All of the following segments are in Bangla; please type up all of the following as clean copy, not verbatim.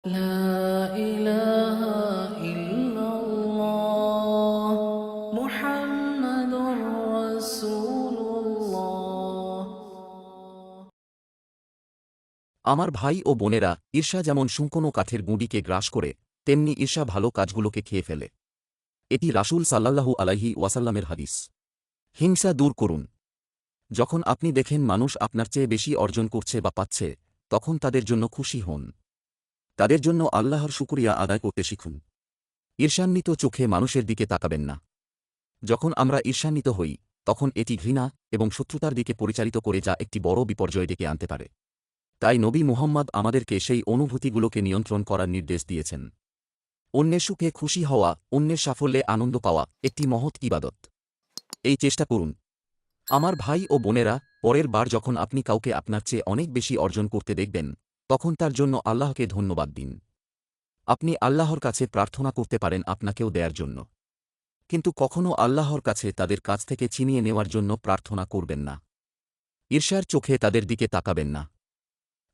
لا إله إلا الله محمد رسول الله। আমার ভাই ও বোনেরা, ঈর্ষা যেমন শুঁকনো কাঠের গুঁড়িকে গ্রাস করে, তেমনি ঈর্ষা ভালো কাজগুলোকে খেয়ে ফেলে। এটি রাসূল সাল্লাল্লাহু আলাইহি ওয়াসাল্লামের হাদিস। হিংসা দূর করুন। যখন আপনি দেখেন মানুষ আপনার চেয়ে বেশি অর্জন করছে বা পাচ্ছে, তখন তাদের জন্য খুশি হন। তাদের জন্য আল্লাহর শুকরিয়া আদায় করতে শিখুন। ঈর্ষান্বিত চোখে মানুষের দিকে তাকাবেন না। যখন আমরা ঈর্ষান্বিত হই, তখন এটি ঘৃণা এবং শত্রুতার দিকে পরিচালিত করে, যা একটি বড় বিপর্যয় ডেকে আনতে পারে। তাই নবী মুহাম্মদ আমাদেরকে সেই অনুভূতিগুলোকে নিয়ন্ত্রণ করার নির্দেশ দিয়েছেন। অন্যের সুখে খুশি হওয়া, অন্যের সাফল্যে আনন্দ পাওয়া একটি মহৎ ইবাদত। এই চেষ্টা করুন। আমার ভাই ও বোনেরা, পরের বার যখন আপনি কাউকে আপনার চেয়ে অনেক বেশি অর্জন করতে দেখবেন, তখন তার জন্য আল্লাহকে ধন্যবাদ দিন। আপনি আল্লাহর কাছে প্রার্থনা করতে পারেন আপনাকেও দেয়ার জন্য, কিন্তু কখনও আল্লাহর কাছে তাদের কাছ থেকে ছিনিয়ে নেওয়ার জন্য প্রার্থনা করবেন না। ঈর্ষার চোখে তাদের দিকে তাকাবেন না।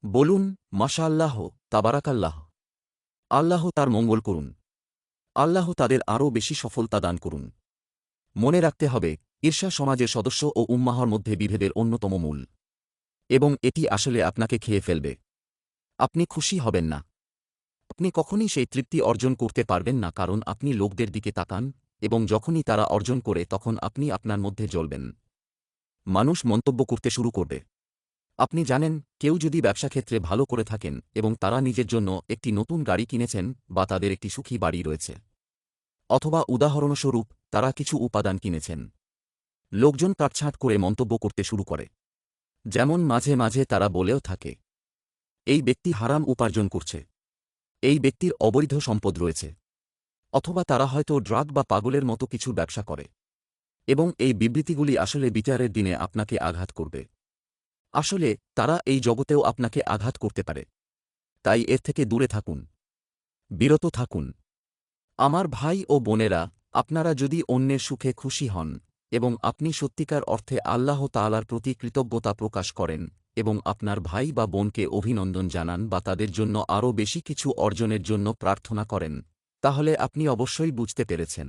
বলুন, মাশাআল্লাহ, তাবারাকাল্লাহ। আল্লাহ তার মঙ্গল করুন। আল্লাহ তাদের আরও বেশি সফলতা দান করুন। মনে রাখতে হবে, ঈর্ষা সমাজের সদস্য ও উম্মাহর মধ্যে বিভেদের অন্যতম মূল, এবং এটি আসলে আপনাকে খেয়ে ফেলবে। আপনি খুশি হবেন না। আপনি কখনই সেই তৃপ্তি অর্জন করতে পারবেন না, কারণ আপনি লোকদের দিকে তাকান, এবং যখনই তারা অর্জন করে তখন আপনি আপনার মধ্যে জ্বলবেন। মানুষ মন্তব্য করতে শুরু করবে। আপনি জানেন, কেউ যদি ব্যবসাক্ষেত্রে ভালো করে থাকেন এবং তারা নিজের জন্য একটি নতুন গাড়ি কিনেছেন বা তাদের একটি সুখী বাড়ি রয়েছে, অথবা উদাহরণস্বরূপ তারা কিছু উপাদান কিনেছেন, লোকজন কাটছাঁট করে মন্তব্য করতে শুরু করে। যেমন মাঝে মাঝে তারা বলেও থাকে, এই ব্যক্তি হারাম উপার্জন করছে, এই ব্যক্তির অবৈধ সম্পদ রয়েছে, অথবা তারা হয়তো ড্রাগ বা পাগলের মতো কিছু ব্যবসা করে। এবং এই বিবৃতিগুলি আসলে বিচারের দিনে আপনাকে আঘাত করবে। আসলে তারা এই জগতেও আপনাকে আঘাত করতে পারে। তাই এর থেকে দূরে থাকুন, বিরত থাকুন। আমার ভাই ও বোনেরা, আপনারা যদি অন্যের সুখে খুশি হন এবং আপনি সত্যিকার অর্থে আল্লাহ তাআলার প্রতি কৃতজ্ঞতা প্রকাশ করেন এবং আপনার ভাই বা বোনকে অভিনন্দন জানান বা তাদের জন্য আরও বেশি কিছু অর্জনের জন্য প্রার্থনা করেন, তাহলে আপনি অবশ্যই বুঝতে পেরেছেন।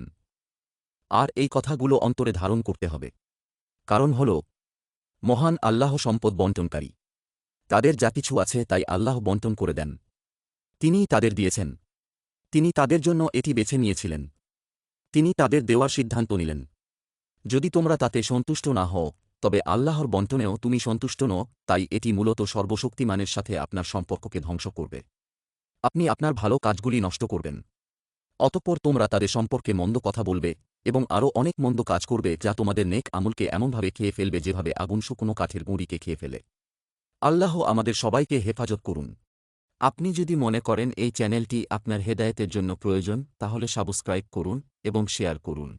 আর এই কথাগুলো অন্তরে ধারণ করতে হবে। কারণ হল, মহান আল্লাহ সম্পদ বণ্টনকারী। তাদের যা কিছু আছে তাই আল্লাহ বণ্টন করে দেন। তিনিই তাদের দিয়েছেন। তিনি তাদের জন্য এটি বেছে নিয়েছিলেন। তিনি তাদের দেওয়ার সিদ্ধান্ত নিলেন। যদি তোমরা তাতে সন্তুষ্ট না হও, তবে আল্লাহর বণ্টনেও তুমি সন্তুষ্ট নও, তাই এটি মূলত সর্বশক্তিমানের সাথে আপনার সম্পর্ককে ধ্বংস করবে। আপনি আপনার ভালো কাজগুলি নষ্ট করবেন। অতঃপর তোমরা তাদের সম্পর্কে মন্দ কথা বলবে এবং আরও অনেক মন্দ কাজ করবে, যা তোমাদের নেক আমলকে এমনভাবে খেয়ে ফেলবে যেভাবে আগুন শুকনো কাঠের গুঁড়িকে খেয়ে ফেলে। আল্লাহ আমাদের সবাইকে হেফাজত করুন। আপনি যদি মনে করেন এই চ্যানেলটি আপনার হেদায়েতের জন্য প্রয়োজন, তাহলে সাবস্ক্রাইব করুন এবং শেয়ার করুন।